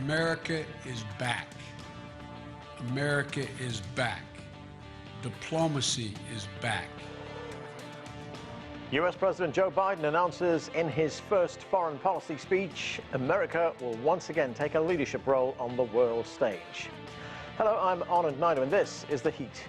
America is back. America is back. Diplomacy is back. U.S. President Joe Biden announces in his first foreign policy speech, America will once again take a leadership role on the world stage. Hello, I'm Anand Naidu, and this is The Heat.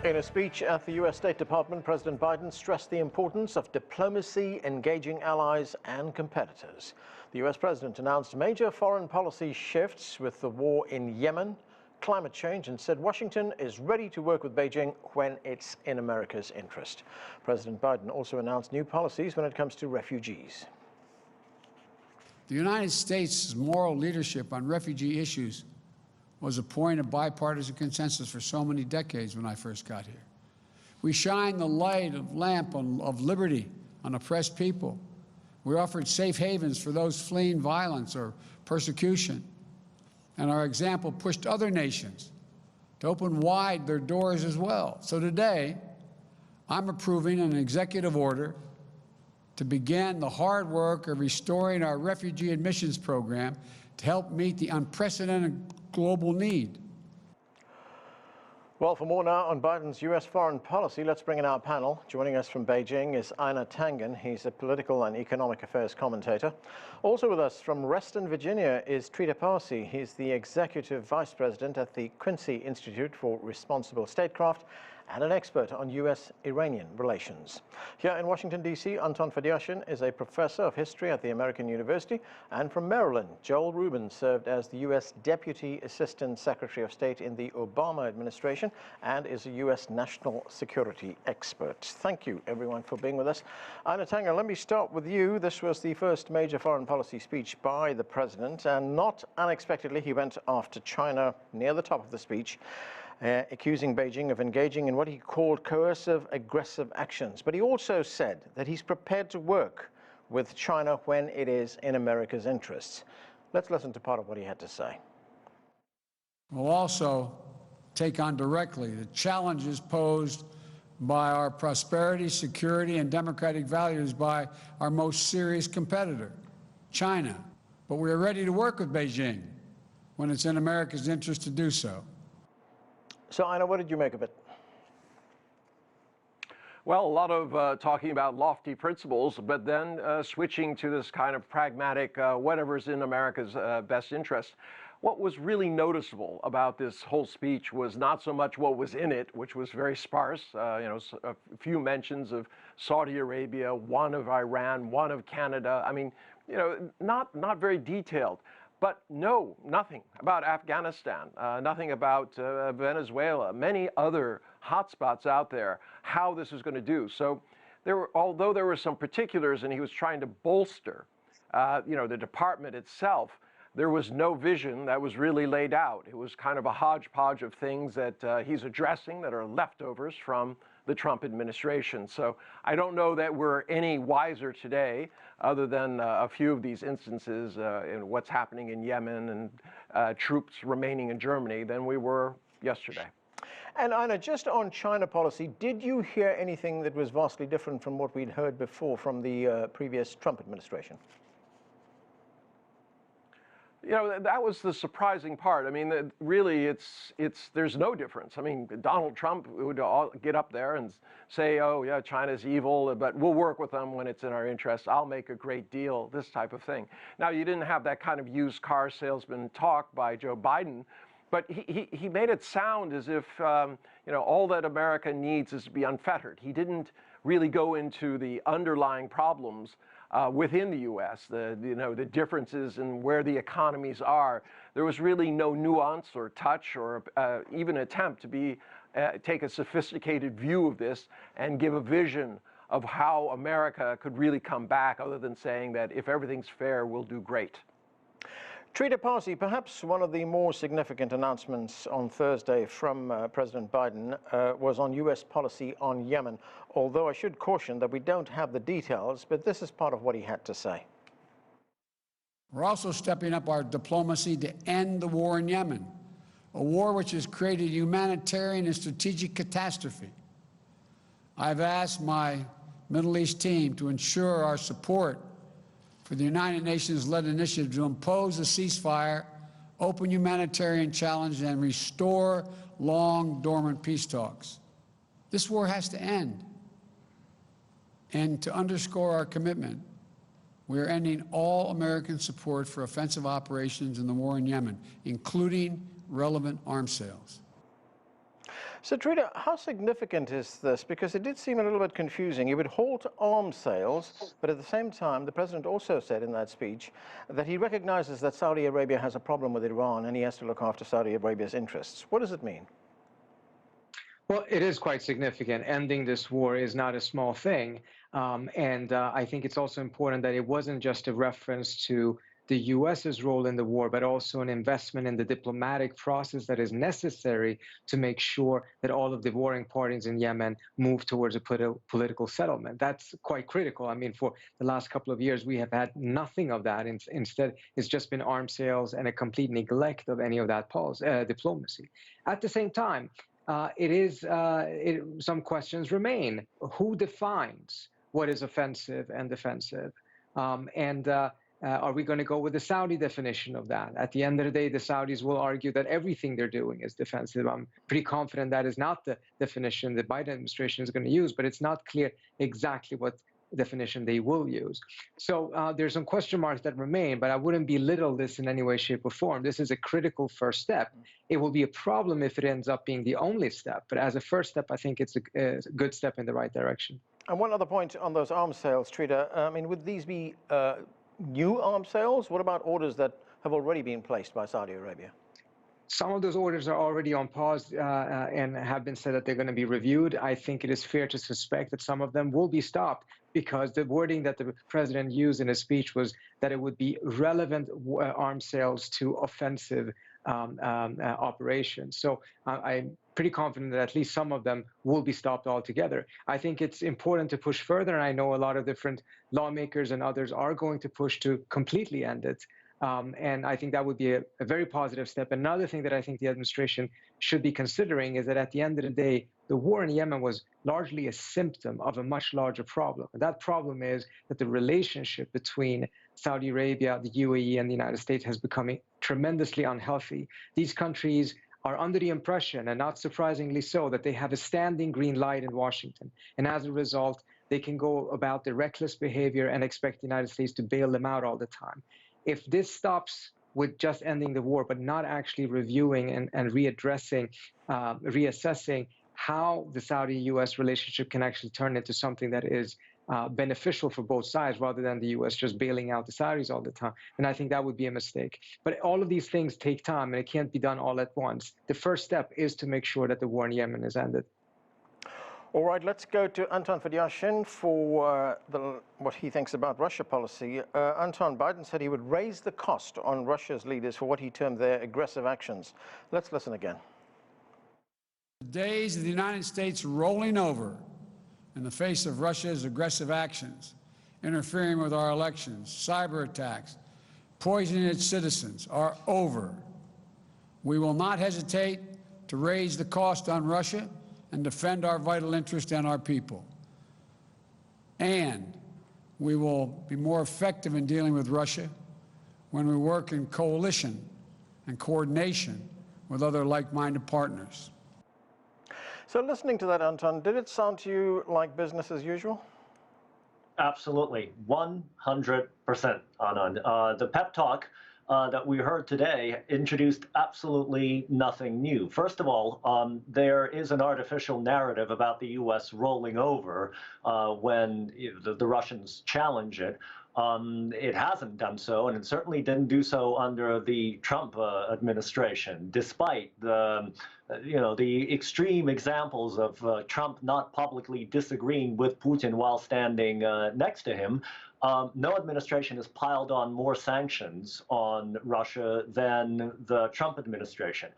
In a speech at the U.S. State Department, President Biden stressed the importance of diplomacy, engaging allies and competitors. The U.S. president announced major foreign policy shifts with the war in Yemen, climate change, and said Washington is ready to work with Beijing when it's in America's interest. President Biden also announced new policies when it comes to refugees. The United States' moral leadership on refugee issues was a point of bipartisan consensus for so many decades when I first got here. We shined the lamp of liberty on oppressed people. We offered safe havens for those fleeing violence or persecution. And our example pushed other nations to open wide their doors as well. So today, I'm approving an executive order to begin the hard work of restoring our refugee admissions program to help meet the unprecedented global need. Well, for more now on Biden's U.S. foreign policy, let's bring in our panel. Joining us from Beijing is Einar Tangen. He's a political and economic affairs commentator. Also with us from Reston, Virginia is Trita Parsi. He's the executive vice president at the Quincy Institute for Responsible Statecraft and an expert on U.S.-Iranian relations. Here in Washington, D.C., Anton Fedyashin is a professor of history at the American University. And from Maryland, Joel Rubin served as the U.S. Deputy Assistant Secretary of State in the Obama administration and is a U.S. national security expert. Thank you, everyone, for being with us. Einar Tangen, let me start with you. This was the first major foreign policy speech by the president, and not unexpectedly, he went after China near the top of the speech, accusing Beijing of engaging in what he called coercive, aggressive actions. But he also said that he's prepared to work with China when it is in America's interests. Let's listen to part of what he had to say. We'll also take on directly the challenges posed by our prosperity, security, and democratic values by our most serious competitor, China. But we are ready to work with Beijing when it's in America's interest to do so. So, Einar, what did you make of it? Well, a lot of talking about lofty principles, but then switching to this kind of pragmatic, whatever's in America's best interest. What was really noticeable about this whole speech was not so much what was in it, which was very sparse, a few mentions of Saudi Arabia, one of Iran, one of Canada. I mean, not very detailed. But no, nothing about Afghanistan, nothing about Venezuela, many other hotspots out there, how this is going to do. So although there were some particulars and he was trying to bolster, the department itself, there was no vision that was really laid out. It was kind of a hodgepodge of things that he's addressing that are leftovers from the Trump administration. So I don't know that we're any wiser today, other than a few of these instances in what's happening in Yemen and troops remaining in Germany, than we were yesterday. And Einar, just on China policy, did you hear anything that was vastly different from what we'd heard before from the previous Trump administration? That was the surprising part. I mean, really, there's no difference. I mean, Donald Trump would get up there and say, oh, yeah, China's evil, but we'll work with them when it's in our interest. I'll make a great deal, this type of thing. Now, you didn't have that kind of used car salesman talk by Joe Biden, but he made it sound as if, all that America needs is to be unfettered. He didn't really go into the underlying problems within the U.S., the differences in where the economies are. There was really no nuance or touch or even attempt to take a sophisticated view of this and give a vision of how America could really come back, other than saying that if everything's fair, we'll do great. Trita Parsi, perhaps one of the more significant announcements on Thursday from President Biden was on U.S. policy on Yemen, although I should caution that we don't have the details, but this is part of what he had to say. We're also stepping up our diplomacy to end the war in Yemen, a war which has created a humanitarian and strategic catastrophe. I've asked my Middle East team to ensure our support for the United Nations-led initiative to impose a ceasefire, open humanitarian challenge, and restore long-dormant peace talks. This war has to end. And to underscore our commitment, we are ending all American support for offensive operations in the war in Yemen, including relevant arms sales. So, Trita, how significant is this? Because it did seem a little bit confusing. He would halt arms sales, but at the same time, the president also said in that speech that he recognizes that Saudi Arabia has a problem with Iran and he has to look after Saudi Arabia's interests. What does it mean? Well, it is quite significant. Ending this war is not a small thing. I think it's also important that it wasn't just a reference to the U.S.'s role in the war, but also an investment in the diplomatic process that is necessary to make sure that all of the warring parties in Yemen move towards a political settlement. That's quite critical. I mean, for the last couple of years, we have had nothing of that. Instead, it's just been arms sales and a complete neglect of any of that diplomacy. At the same time, some questions remain. Who defines what is offensive and defensive? Are we going to go with the Saudi definition of that? At the end of the day, the Saudis will argue that everything they're doing is defensive. I'm pretty confident that is not the definition the Biden administration is going to use, but it's not clear exactly what definition they will use. So there's some question marks that remain, but I wouldn't belittle this in any way, shape, or form. This is a critical first step. It will be a problem if it ends up being the only step, but as a first step, I think it's a good step in the right direction. And one other point on those arms sales, Trita, I mean, would these be new arms sales? What about orders that have already been placed by Saudi Arabia? Some of those orders are already on pause and have been said that they're going to be reviewed. I think it is fair to suspect that some of them will be stopped because the wording that the president used in his speech was that it would be relevant arms sales to offensive operations. So I'm pretty confident that at least some of them will be stopped altogether. I think it's important to push further, and I know a lot of different lawmakers and others are going to push to completely end it. And I think that would be a very positive step. Another thing that I think the administration should be considering is that at the end of the day, the war in Yemen was largely a symptom of a much larger problem. And that problem is that the relationship between Saudi Arabia, the UAE, and the United States has become tremendously unhealthy. These countries are under the impression, and not surprisingly so, that they have a standing green light in Washington. And as a result, they can go about their reckless behavior and expect the United States to bail them out all the time. If this stops with just ending the war, but not actually reviewing and readdressing, reassessing how the Saudi-U.S. relationship can actually turn into something that is beneficial for both sides rather than the U.S. just bailing out the Saudis all the time, and I think that would be a mistake. But all of these things take time, and it can't be done all at once. The first step is to make sure that the war in Yemen is ended. All right, let's go to Anton Fedyashin for what he thinks about Russia policy. Anton, Biden said he would raise the cost on Russia's leaders for what he termed their aggressive actions. Let's listen again. The days of the United States rolling over in the face of Russia's aggressive actions, interfering with our elections, cyber attacks, poisoning its citizens, are over. We will not hesitate to raise the cost on Russia and defend our vital interest and our people. And we will be more effective in dealing with Russia when we work in coalition and coordination with other like-minded partners. So listening to that, Anton, did it sound to you like business as usual? Absolutely, 100%, Anand. The pep talk that we heard today introduced absolutely nothing new. First of all, there is an artificial narrative about the U.S. rolling over when the Russians challenge it. It hasn't done so, and it certainly didn't do so under the Trump administration, despite the extreme examples of Trump not publicly disagreeing with Putin while standing next to him. No administration has piled on more sanctions on Russia than the Trump administration.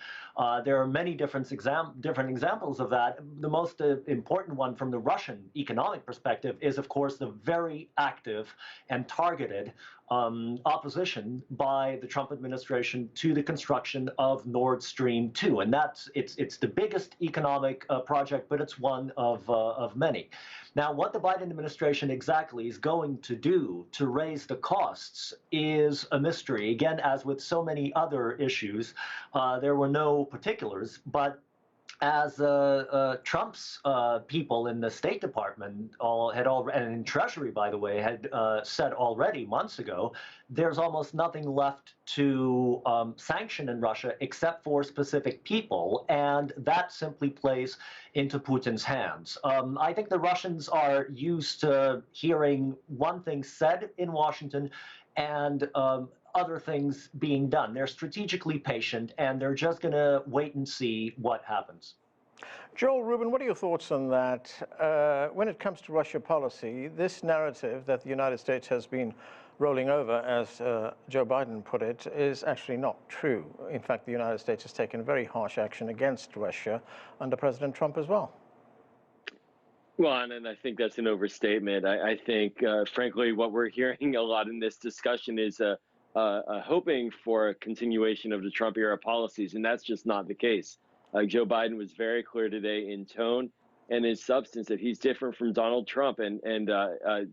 There are many different examples of that. The most important one from the Russian economic perspective is, of course, the very active and and targeted opposition by the Trump administration to the construction of Nord Stream 2. And it's the biggest economic project, but it's one of many. Now, what the Biden administration exactly is going to do to raise the costs is a mystery. Again, as with so many other issues, there were no particulars, but as Trump's people in the State Department and in Treasury, by the way, had said already months ago, there's almost nothing left to sanction in Russia except for specific people, and that simply plays into Putin's hands. I think the Russians are used to hearing one thing said in Washington and other things being done. They're strategically patient, and they're just going to wait and see what happens. Joel, Rubin, what are your thoughts on that? When it comes to Russia policy, this narrative that the United States has been rolling over, as Joe Biden put it, is actually not true. In fact, the United States has taken very harsh action against Russia under President Trump as well. Well, and I think that's an overstatement. I think, frankly, what we're hearing a lot in this discussion is hoping for a continuation of the Trump era policies, and that's just not the case. Joe Biden was very clear today in tone and in substance that he's different from Donald Trump, and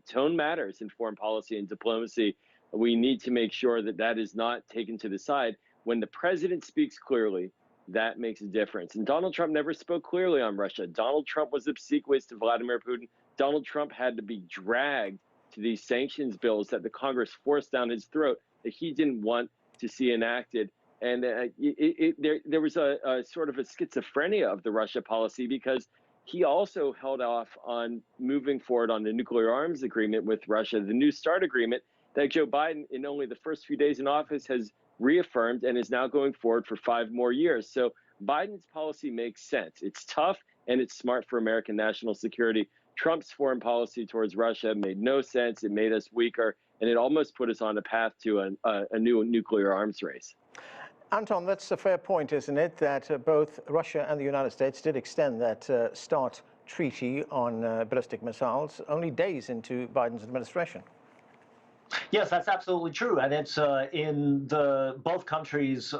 tone matters in foreign policy and diplomacy. We need to make sure that that is not taken to the side. When the president speaks clearly, that makes a difference. And Donald Trump never spoke clearly on Russia. Donald Trump was obsequious to Vladimir Putin. Donald Trump had to be dragged to these sanctions bills that the Congress forced down his throat that he didn't want to see enacted. And there was a sort of a schizophrenia of the Russia policy, because he also held off on moving forward on the nuclear arms agreement with Russia, the New START agreement that Joe Biden, in only the first few days in office, has reaffirmed and is now going forward for 5 more years. So Biden's policy makes sense. It's tough and it's smart for American national security. Trump's foreign policy towards Russia made no sense. It made us weaker, and it almost put us on a path to a new nuclear arms race. Anton, that's a fair point, isn't it, that both Russia and the United States did extend that START treaty on ballistic missiles only days into Biden's administration. Yes, that's absolutely true, and it's in both countries'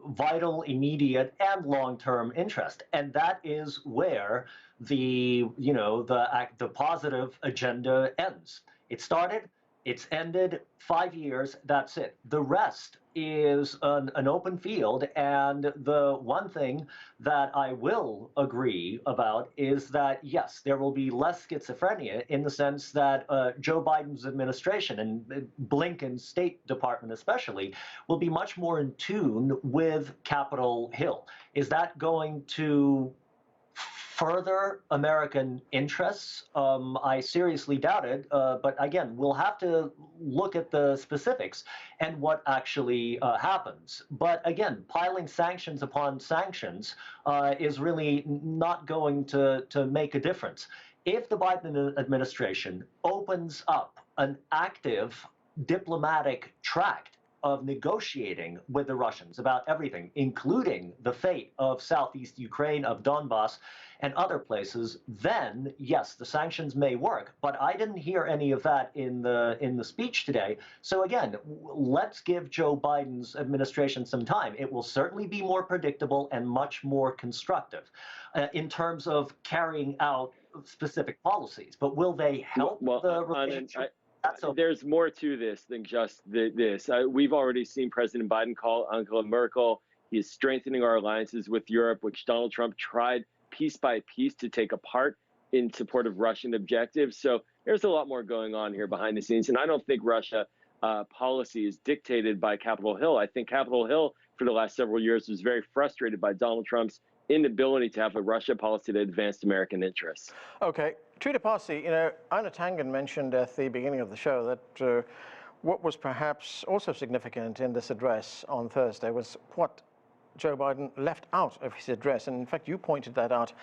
vital, immediate, and long-term interest, and that is where the positive agenda ends. It started, it's ended, 5 years, that's it. The rest is an open field, and the one thing that I will agree about is that, yes, there will be less schizophrenia in the sense that Joe Biden's administration, and Blinken's State Department especially, will be much more in tune with Capitol Hill. Is that going to further American interests? I seriously doubt it. But again, we'll have to look at the specifics and what actually happens. But again, piling sanctions upon sanctions is really not going to make a difference. If the Biden administration opens up an active diplomatic tract of negotiating with the Russians about everything, including the fate of Southeast Ukraine, of Donbass, and other places, then yes, the sanctions may work. But I didn't hear any of that in the speech today. So again, let's give Joe Biden's administration some time. It will certainly be more predictable and much more constructive in terms of carrying out specific policies. But will they help the relationship? There's more to this than just this. We've already seen President Biden call Angela Merkel. He is strengthening our alliances with Europe, which Donald Trump tried piece by piece to take apart in support of Russian objectives. So there's a lot more going on here behind the scenes. And I don't think Russia policy is dictated by Capitol Hill. I think Capitol Hill, for the last several years, was very frustrated by Donald Trump's inability to have a Russia policy that advanced American interests. Okay. Trita Parsi, Ina Tangen mentioned at the beginning of the show that what was perhaps also significant in this address on Thursday was what Joe Biden left out of his address. And in fact, you pointed that out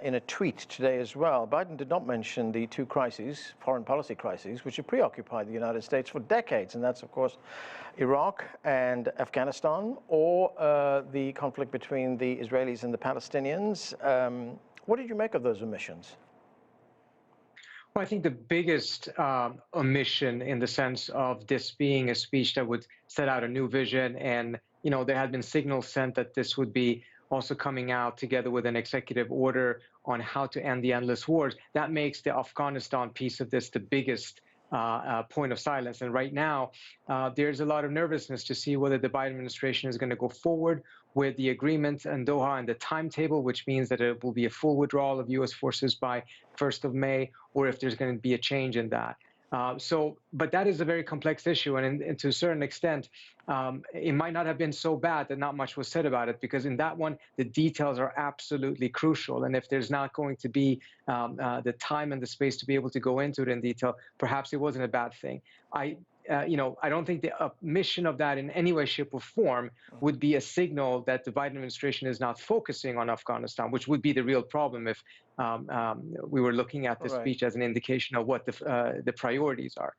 in a tweet today as well. Biden did not mention the 2 crises, foreign policy crises, which have preoccupied the United States for decades. And that's, of course, Iraq and Afghanistan, or the conflict between the Israelis and the Palestinians. What did you make of those omissions? Well, I think the biggest omission in the sense of this being a speech that would set out a new vision, and there had been signals sent that this would be also coming out together with an executive order on how to end the endless wars. That makes the Afghanistan piece of this the biggest point of silence. And right now, there's a lot of nervousness to see whether the Biden administration is going to go forward with the agreement in Doha and the timetable, which means that it will be a full withdrawal of U.S. forces by 1st of May, or if there's going to be a change in that. But that is a very complex issue, and to a certain extent, it might not have been so bad that not much was said about it, because in that one, the details are absolutely crucial. And if there's not going to be the time and the space to be able to go into it in detail, perhaps it wasn't a bad thing. I don't think the omission of that in any way, shape, or form would be a signal that the Biden administration is not focusing on Afghanistan, which would be the real problem if we were looking at the speech as an indication of what the priorities are.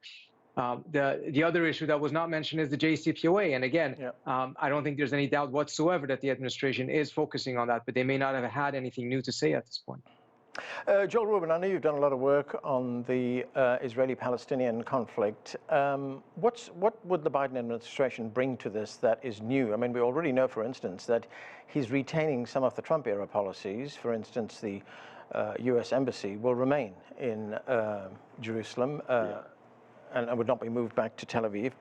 The other issue that was not mentioned is the JCPOA. And again, I don't think there's any doubt whatsoever that the administration is focusing on that, but they may not have had anything new to say at this point. Joel Rubin, I know you've done a lot of work on the Israeli-Palestinian conflict. What would the Biden administration bring to this that is new? I mean, we already know, for instance, that he's retaining some of the Trump-era policies. For instance, the U.S. embassy will remain in Jerusalem and would not be moved back to Tel Aviv.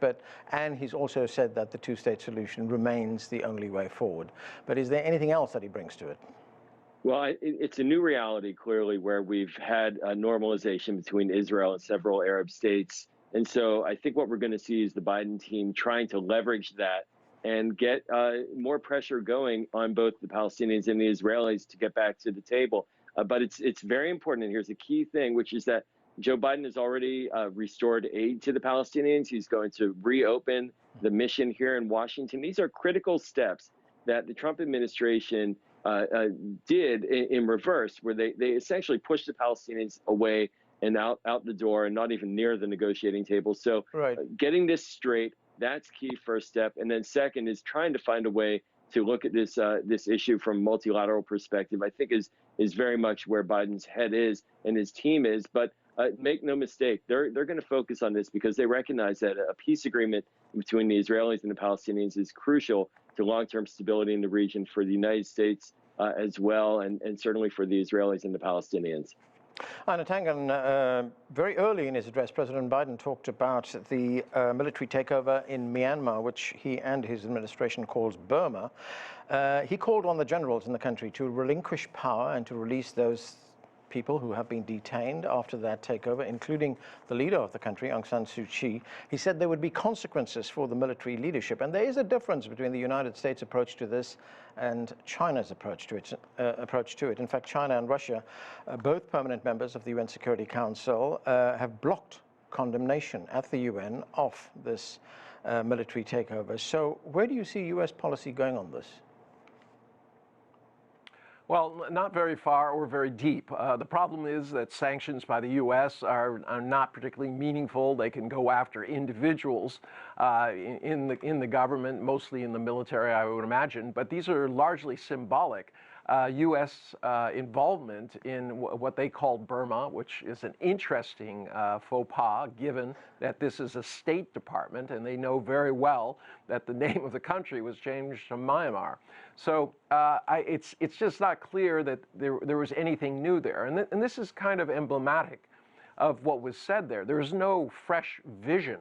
And he's also said that the two-state solution remains the only way forward. But is there anything else that he brings to it? Well, it's a new reality, clearly, where we've had a normalization between Israel and several Arab states. And so I think what we're going to see is the Biden team trying to leverage that and get more pressure going on both the Palestinians and the Israelis to get back to the table. But it's very important, and here's the key thing, which is that Joe Biden has already restored aid to the Palestinians. He's going to reopen the mission here in Washington. These are critical steps that the Trump administration did in reverse, where they essentially pushed the Palestinians away and out the door and not even near the negotiating table. So getting this straight, that's key first step. And then second is trying to find a way to look at this this issue from a multilateral perspective, I think is very much where Biden's head is and his team is. But make no mistake, they're going to focus on this because they recognize that a peace agreement between the Israelis and the Palestinians is crucial to long-term stability in the region for the United States as well, and certainly for the Israelis and the Palestinians. Anna Tangan, very early in his address, President Biden talked about the military takeover in Myanmar, which he and his administration calls Burma. He called on the generals in the country to relinquish power and to release those people who have been detained after that takeover, including the leader of the country, Aung San Suu Kyi. He said there would be consequences for the military leadership. And there is a difference between the United States' approach to this and China's approach to it. In fact, China and Russia, both permanent members of the UN Security Council, have blocked condemnation at the UN of this military takeover. So where do you see US policy going on this? Well, not very far or very deep. The problem is that sanctions by the U.S. are not particularly meaningful. They can go after individuals in the government, mostly in the military, I would imagine. But these are largely symbolic. U.S. involvement in what they call Burma, which is an interesting faux pas, given that this is a State Department, and they know very well that the name of the country was changed to Myanmar. So it's just not clear that there was anything new there. And this is kind of emblematic of what was said there. There is no fresh vision.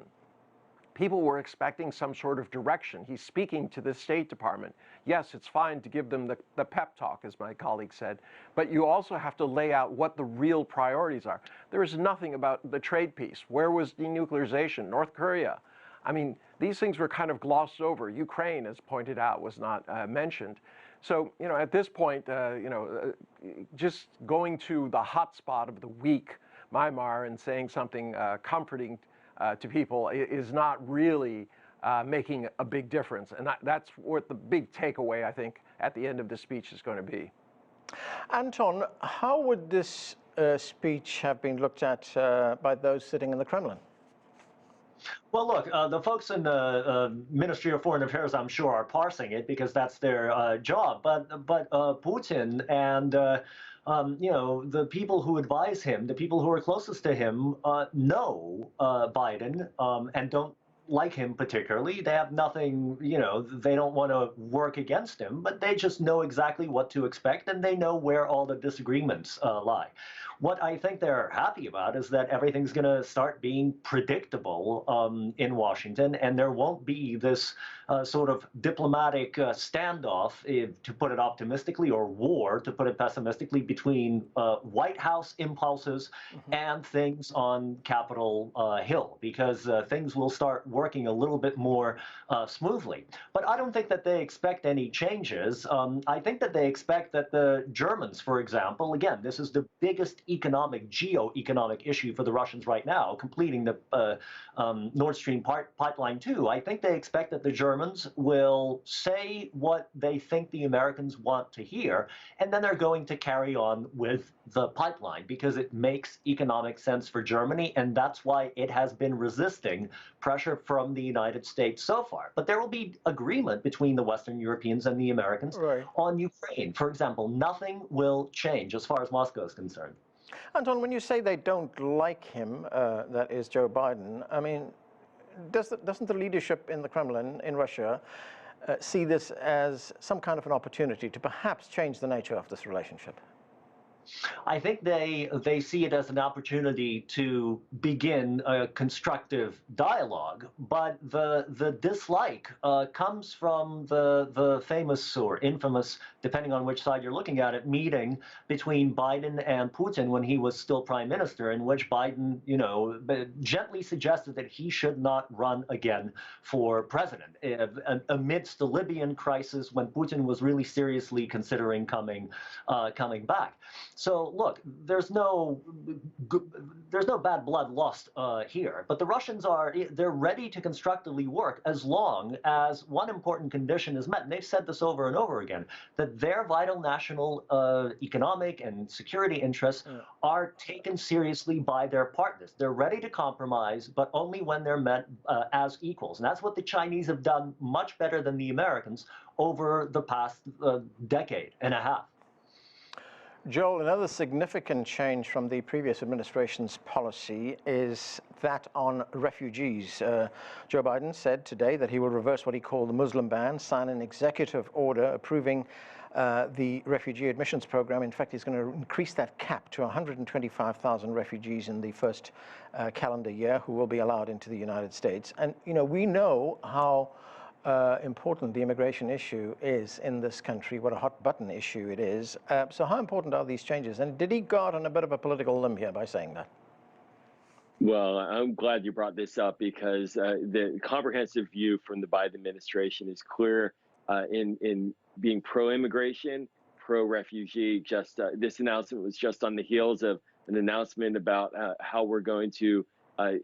People were expecting some sort of direction. He's speaking to the State Department. Yes, it's fine to give them the pep talk, as my colleague said, but you also have to lay out what the real priorities are. There is nothing about the trade piece. Where was denuclearization? North Korea? I mean, these things were kind of glossed over. Ukraine, as pointed out, was not mentioned. So, at this point, just going to the hot spot of the week, Myanmar, and saying something comforting to people is not really making a big difference. And that's what the big takeaway, I think, at the end of the speech is going to be. Anton, how would this speech have been looked at by those sitting in the Kremlin? Well, look, the folks in the Ministry of Foreign Affairs, I'm sure, are parsing it because that's their job. But Putin and the people who advise him, the people who are closest to him, know Biden and don't like him particularly. They have nothing, they don't want to work against him, but they just know exactly what to expect and they know where all the disagreements lie. What I think they're happy about is that everything's going to start being predictable in Washington, and there won't be this sort of diplomatic standoff, to put it optimistically, or war, to put it pessimistically, between White House impulses and things on Capitol Hill, because things will start working a little bit more smoothly. But I don't think that they expect any changes. I think that they expect that the Germans, for example, again, this is the biggest geo-economic issue for the Russians right now, completing the Nord Stream pipeline 2. I think they expect that the Germans will say what they think the Americans want to hear, and then they're going to carry on with the pipeline because it makes economic sense for Germany, and that's why it has been resisting pressure from the United States so far. But there will be agreement between the Western Europeans and the Americans on Ukraine. For example, nothing will change as far as Moscow is concerned. Anton, when you say they don't like him, that is Joe Biden, I mean, doesn't the leadership in the Kremlin, in Russia, see this as some kind of an opportunity to perhaps change the nature of this relationship? I think they see it as an opportunity to begin a constructive dialogue, but the dislike comes from the famous or infamous, depending on which side you're looking at it, meeting between Biden and Putin when he was still prime minister, in which Biden, gently suggested that he should not run again for president amidst the Libyan crisis, when Putin was really seriously considering coming back. So look, there's no bad blood lost here, but the Russians they're ready to constructively work as long as one important condition is met. And they've said this over and over again, that their vital national economic and security interests are taken seriously by their partners. They're ready to compromise, but only when they're met as equals. And that's what the Chinese have done much better than the Americans over the past decade and a half. Joel, another significant change from the previous administration's policy is that on refugees. Joe Biden said today that he will reverse what he called the Muslim ban, sign an executive order approving the refugee admissions program. In fact, he's going to increase that cap to 125,000 refugees in the first calendar year who will be allowed into the United States. And, we know how important the immigration issue is in this country, what a hot button issue it is. So how important are these changes? And did he go out on a bit of a political limb here by saying that? Well, I'm glad you brought this up because the comprehensive view from the Biden administration is clear in being pro-immigration, pro-refugee. This announcement was just on the heels of an announcement about how we're going to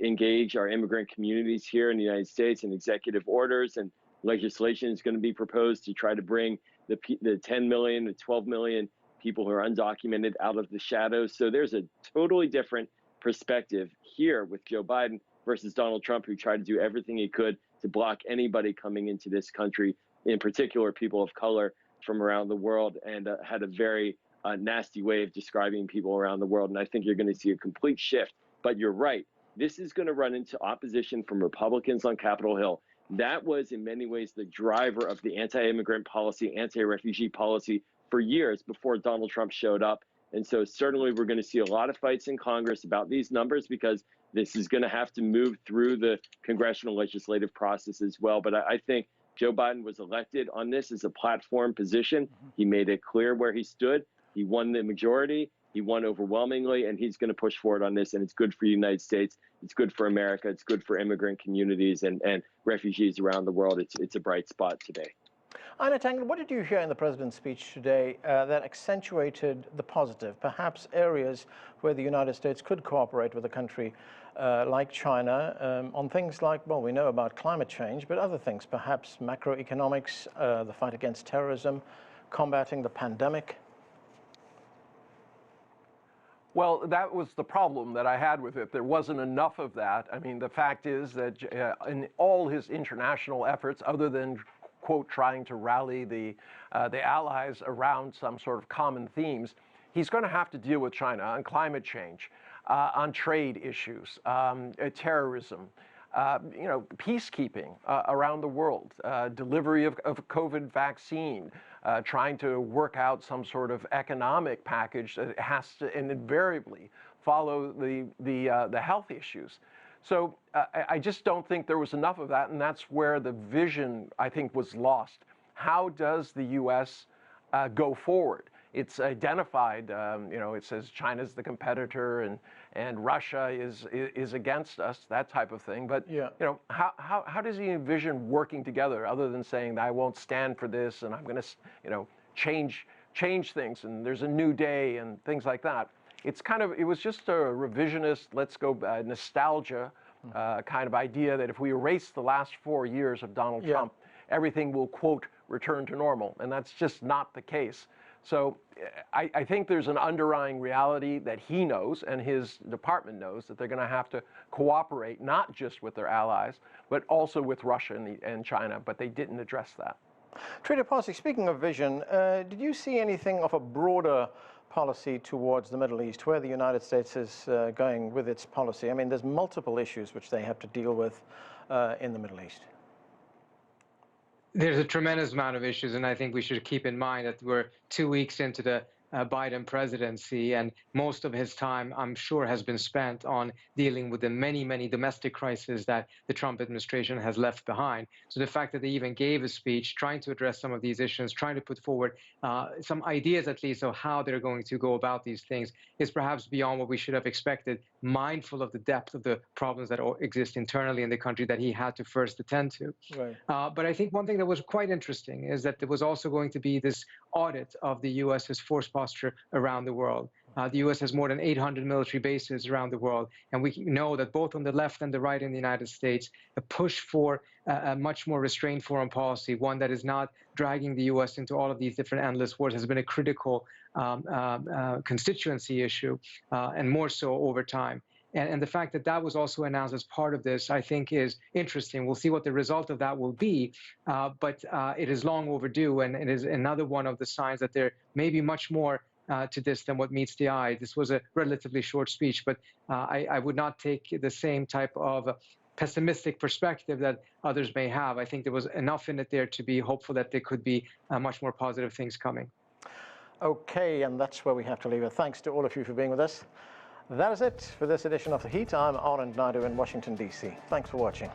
engage our immigrant communities here in the United States in executive orders, and legislation is going to be proposed to try to bring the 10 million, the 12 million people who are undocumented out of the shadows. So there's a totally different perspective here with Joe Biden versus Donald Trump, who tried to do everything he could to block anybody coming into this country, in particular people of color from around the world, and had a very nasty way of describing people around the world. And I think you're going to see a complete shift. But you're right. This is going to run into opposition from Republicans on Capitol Hill. That was in many ways the driver of the anti-immigrant policy, anti-refugee policy for years before Donald Trump showed up. And so certainly we're going to see a lot of fights in Congress about these numbers, because this is going to have to move through the congressional legislative process as well. But I think Joe Biden was elected on this as a platform position. He made it clear where he stood. He won the majority. He won overwhelmingly, and he's going to push forward on this. And it's good for the United States. It's good for America. It's good for immigrant communities and refugees around the world. It's a bright spot today. Ina Tangen, what did you hear in the president's speech today that accentuated the positive, perhaps areas where the United States could cooperate with a country like China on things like, well, we know about climate change, but other things, perhaps macroeconomics, the fight against terrorism, combating the pandemic? Well, that was the problem that I had with it. There wasn't enough of that. I mean, the fact is that in all his international efforts, other than, quote, trying to rally the allies around some sort of common themes, he's going to have to deal with China on climate change, on trade issues, terrorism, peacekeeping around the world, delivery of COVID vaccine, trying to work out some sort of economic package that has to invariably follow the health issues. So I just don't think there was enough of that, and that's where the vision, I think, was lost. How does the U.S. Go forward? It's identified, it says China's the competitor and Russia is against us, that type of thing. But how does he envision working together other than saying that I won't stand for this and I'm going to change things and there's a new day and things like that? It was just a revisionist, let's go nostalgia kind of idea that if we erase the last 4 years of Donald Trump, everything will, quote, return to normal. And that's just not the case. So I think there's an underlying reality that he knows and his department knows that they're going to have to cooperate, not just with their allies, but also with Russia and China. But they didn't address that. Trita Parsi, speaking of vision, did you see anything of a broader policy towards the Middle East, where the United States is going with its policy? I mean, there's multiple issues which they have to deal with in the Middle East. There's a tremendous amount of issues, and I think we should keep in mind that we're 2 weeks into the Biden presidency, and most of his time, I'm sure, has been spent on dealing with the many, many domestic crises that the Trump administration has left behind. So the fact that they even gave a speech trying to address some of these issues, trying to put forward some ideas at least of how they're going to go about these things is perhaps beyond what we should have expected, mindful of the depth of the problems that exist internally in the country that he had to first attend to. Right. But I think one thing that was quite interesting is that there was also going to be this audit of the U.S.'s force posture around the world. The U.S. has more than 800 military bases around the world, and we know that both on the left and the right in the United States, a push for a much more restrained foreign policy, one that is not dragging the U.S. into all of these different endless wars, has been a critical constituency issue, and more so over time. And the fact that that was also announced as part of this, I think, is interesting. We'll see what the result of that will be, but it is long overdue, and it is another one of the signs that there may be much more to this than what meets the eye. This was a relatively short speech, but I would not take the same type of pessimistic perspective that others may have. I think there was enough in it there to be hopeful that there could be much more positive things coming. Okay, and that's where we have to leave it. Thanks to all of you for being with us. That is it for this edition of The Heat. I'm Anand Naidu in Washington, D.C. Thanks for watching.